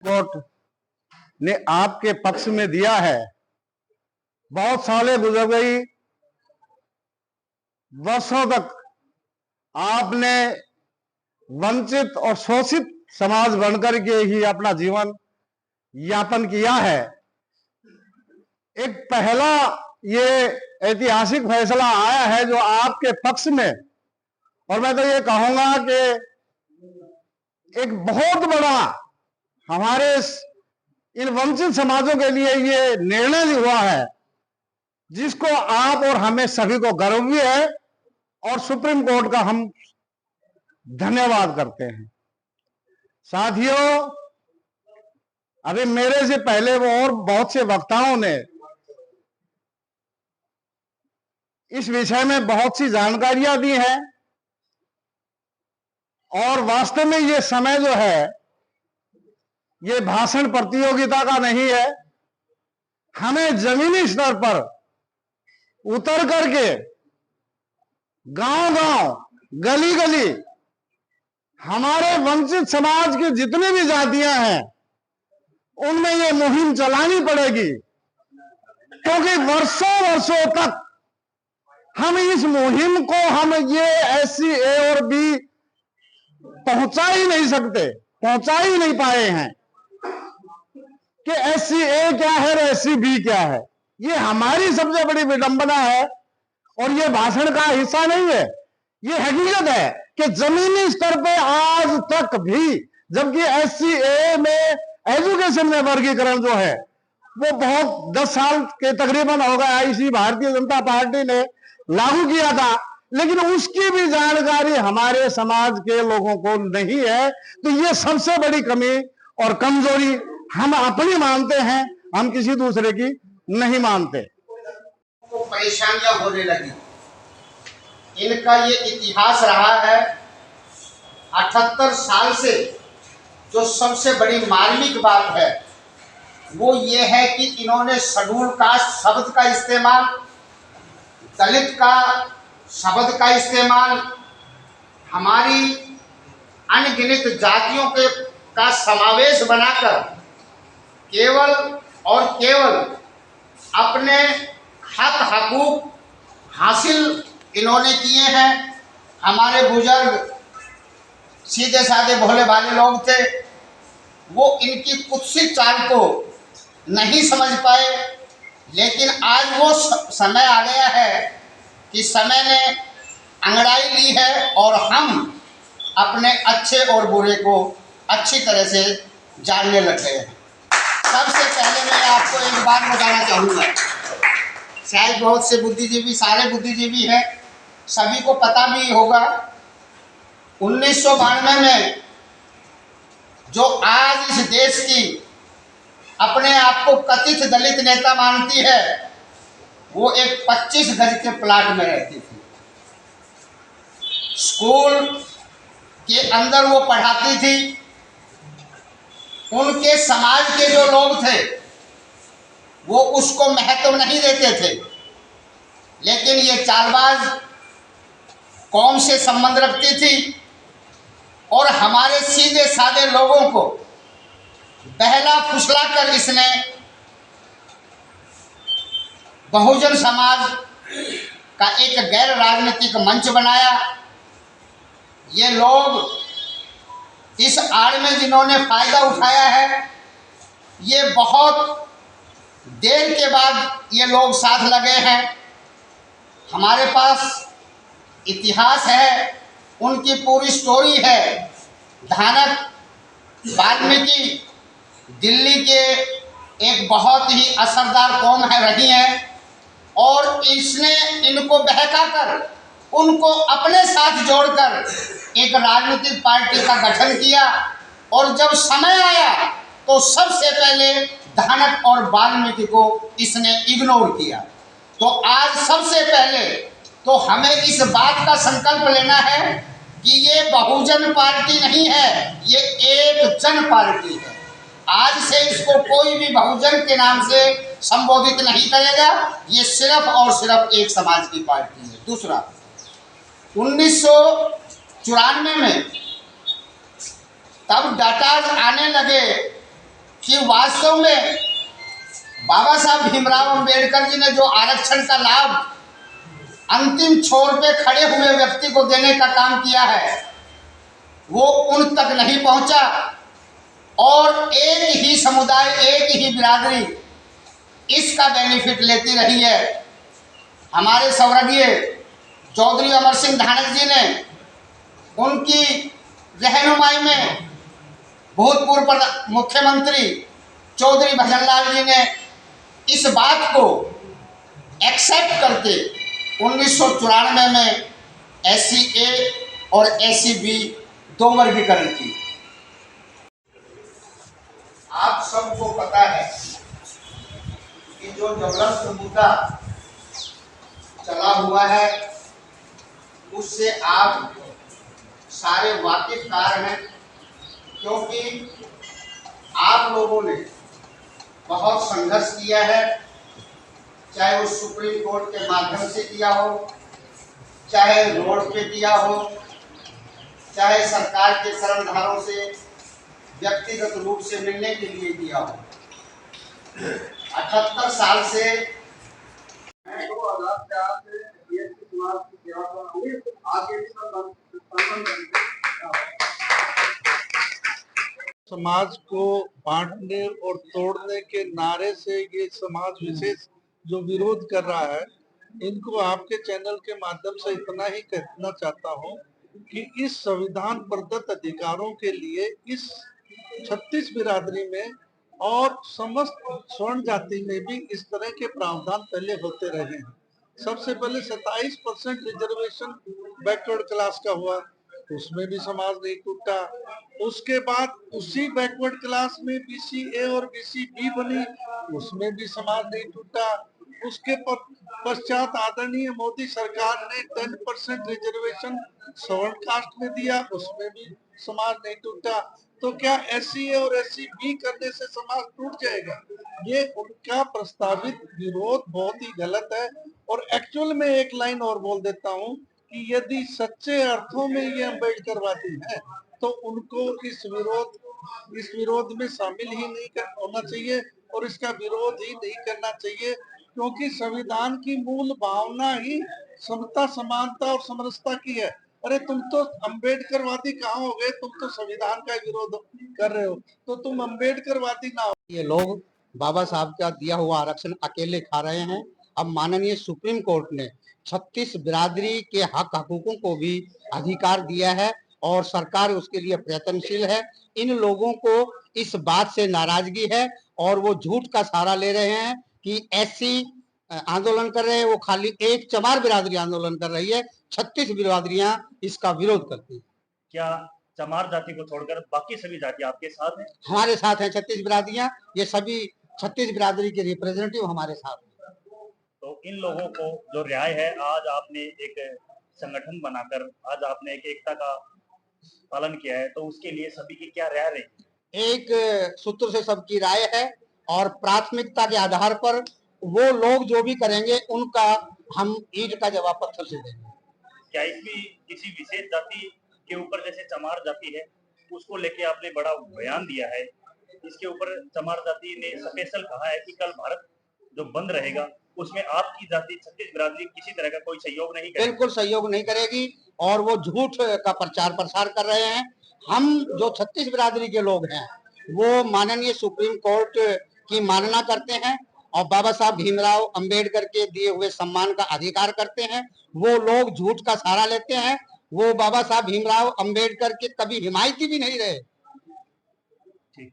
Court ने आपके पक्ष में दिया है। बहुत सालें गुजर गई, वर्षों तक आपने वंचित और शोषित समाज बनकर के ही अपना जीवन यापन किया है। एक पहला ये ऐतिहासिक फैसला आया है जो आपके पक्ष में, और मैं तो ये कहूंगा कि एक बहुत बड़ा हमारे इन वंचित समाजों के लिए ये निर्णय हुआ है, जिसको आप और हमें सभी को गर्व भी है और सुप्रीम कोर्ट का हम धन्यवाद करते हैं। साथियों, अभी मेरे से पहले वो और बहुत से वक्ताओं ने इस विषय में बहुत सी जानकारियां दी हैं, और वास्तव में ये समय जो है ये भाषण प्रतियोगिता का नहीं है। हमें जमीनी स्तर पर उतर करके गांव-गांव, गली-गली हमारे वंचित समाज की जितनी भी जातियां हैं उनमें ये मुहिम चलानी पड़ेगी, क्योंकि वर्षों तक हम इस मुहिम को हम ये SC A और B पहुंचा ही नहीं सकते, पहुंचा ही नहीं पाए हैं कि SC A क्या है और SC B क्या है। ये हमारी सबसे बड़ी विडंबना है और ये भाषण का हिस्सा नहीं है। ये हकीकत है कि जमीनी स्तर पे आज तक भी, जबकि SC A में एजुकेशन में वर्गीकरण जो है वो बहुत 10 साल के तकरीबन हो गया इसी भारतीय जनता पार्टी ने लागू किया था, लेकिन उसकी भी जानकारी हमारे समाज के लोगों को नहीं है। तो ये सबसे बड़ी कमी और कमजोरी हम अपनी मानते हैं, हम किसी दूसरे की नहीं मानते। को परेशानियां होने लगी। इनका ये इतिहास रहा है 78 साल से। जो सबसे बड़ी मार्मिक बात है वो ये है कि इन्होंने शेड्यूल कास्ट शब्द का इस्तेमाल, दलित का शब्द का इस्तेमाल, हमारी अनगिनत जातियों के का समावेश बनाकर केवल और केवल अपने हक हकूक हासिल इन्होंने किए हैं। हमारे बुजुर्ग सीधे साधे भोले भाले लोग थे, वो इनकी कुत्सित चाल को नहीं समझ पाए, लेकिन आज वो समय आ गया है कि समय ने अंगड़ाई ली है और हम अपने अच्छे और बुरे को अच्छी तरह से जानने लग गए हैं। सबसे पहले मैं आपको एक बात बताना चाहूँगा, शायद बहुत से बुद्धिजीवी, सारे बुद्धिजीवी हैं, सभी को पता भी होगा। 1992 में जो आज इस देश की अपने आप को कथित दलित नेता मानती है, वो एक 25 गज के प्लाट में रहती थी। स्कूल के अंदर वो पढ़ाती थी। उनके समाज के जो लोग थे वो उसको महत्व नहीं देते थे, लेकिन ये चालबाज कौम से संबंध रखती थी और हमारे सीधे साधे लोगों को बहला फुसला कर इसने बहुजन समाज का एक गैर राजनीतिक मंच बनाया। ये लोग इस आड़ में जिन्होंने फायदा उठाया है, ये बहुत देर के बाद ये लोग साथ लगे हैं। हमारे पास इतिहास है, उनकी पूरी स्टोरी है। धानक वाल्मीकि दिल्ली के एक बहुत ही असरदार कौम है रही हैं, और इसने इनको बहकाकर उनको अपने साथ जोड़कर एक राजनीतिक पार्टी का गठन किया। और जब समय आया तो सबसे पहले धानक और वाल्मीकि को इसने इग्नोर किया। तो आज सबसे पहले तो हमें इस बात का संकल्प लेना है कि ये बहुजन पार्टी नहीं है, ये एक जन पार्टी है। आज से इसको कोई भी बहुजन के नाम से संबोधित नहीं करेगा, ये सिर्फ और सिर्फ एक समाज की पार्टी है। दूसरा, 1994 में तब डाटा आने लगे कि वास्तव में बाबा साहब भीमराव अंबेडकर जी ने जो आरक्षण का लाभ अंतिम छोर पे खड़े हुए व्यक्ति को देने का काम किया है वो उन तक नहीं पहुंचा, और एक ही समुदाय, एक ही बिरादरी इसका बेनिफिट लेती रही है। हमारे स्वर्गीय चौधरी अमर सिंह धानक जी ने उनकी रहनुमाई में भूतपूर्व मुख्यमंत्री चौधरी भजनलाल जी ने इस बात को एक्सेप्ट करके 1994 में SC A और SC B 2 वर्गीकरण की। आप सबको पता है कि जो ज्वलंत मुद्दा चला हुआ है उससे आप सारे वाकिफकार हैं, क्योंकि आप लोगों ने बहुत संघर्ष किया है, चाहे वो सुप्रीम कोर्ट के माध्यम से किया हो, चाहे रोड पे किया हो, चाहे सरकार के कर्णधारों से व्यक्तिगत रूप से मिलने के लिए किया हो। 78 साल से समाज को बांटने और तोड़ने के नारे से ये समाज विशेष जो विरोध कर रहा है, इनको आपके चैनल के माध्यम से इतना ही कहना चाहता हूँ कि इस संविधान प्रदत्त अधिकारों के लिए इस 36 बिरादरी में और समस्त स्वर्ण जाति में भी इस तरह के प्रावधान पहले होते रहे हैं। सबसे पहले 27% रिजर्वेशन बैकवर्ड क्लास का हुआ, उसमें भी समाज नहीं टूटा। उसके बाद उसी बैकवर्ड क्लास में BC A और BC B बनी, उसमें भी समाज नहीं टूटा। उसके पश्चात आदरणीय मोदी सरकार ने 10% रिजर्वेशन सवर्ण कास्ट में दिया, उसमें भी समाज नहीं टूटा। तो क्या SC A और SC B करने से समाज टूट जाएगा? ये उनका प्रस्तावित विरोध बहुत ही गलत है। और एक्चुअल में एक लाइन और बोल देता हूँ कि यदि सच्चे अर्थों में ये अम्बेडकरवादी है तो उनको इस विरोध में शामिल ही नहीं होना चाहिए और इसका विरोध ही नहीं करना चाहिए, क्योंकि संविधान की मूल भावना ही समता, समानता और समरसता की है। अरे तुम तो अम्बेडकरवादी कहाँ हो गए? तुम तो संविधान का विरोध कर रहे हो, तो तुम अम्बेडकरवादी ना हो। ये लोग बाबा साहब का दिया हुआ आरक्षण अकेले खा रहे हैं। अब माननीय सुप्रीम कोर्ट ने 36 बिरादरी के हकूकों को भी अधिकार दिया है और सरकार उसके लिए प्रयत्नशील है। इन लोगों को इस बात से नाराजगी है और वो झूठ का सहारा ले रहे हैं कि SC आंदोलन कर रहे हैं, वो खाली एक चमार बिरादरी आंदोलन कर रही है। 36 बिरादरियां इसका विरोध करती है। क्या चमार जाति को छोड़कर बाकी सभी जाति आपके साथ हैं? हमारे साथ हैं 36 बिरादरियां, ये सभी 36 बिरादरी के रिप्रेजेंटेटिव हमारे साथ हैं। तो इन लोगों को जो रिहाई है, आज आपने एक संगठन बनाकर आज आपने एक एकता का पालन किया है, तो उसके लिए सभी की क्या राय रही? एक सूत्र से सबकी राय है और प्राथमिकता के आधार पर वो लोग जो भी करेंगे उनका हम ईंट का जवाब पत्थर से देंगे। क्या इसमें किसी विशेष जाति के ऊपर, जैसे चमार जाति है, उसको लेके आपने बड़ा बयान दिया है, इसके ऊपर चमार जाति ने स्पेशल कहा है कि कल भारत जो बंद रहेगा उसमें आपकी जाति 36 बिरादरी किसी तरह का कोई सहयोग नहीं करेगी? बिल्कुल सहयोग नहीं करेगी और वो झूठ का प्रचार प्रसार कर रहे हैं। हम जो 36 बिरादरी के लोग हैं वो माननीय सुप्रीम कोर्ट की मानना करते हैं और बाबा साहब भीमराव अंबेडकर के दिए हुए सम्मान का अधिकार करते हैं। वो लोग झूठ का सहारा लेते हैं, वो बाबा साहब भीमराव अंबेडकर के कभी हिमायती भी नहीं रहे। ठीक।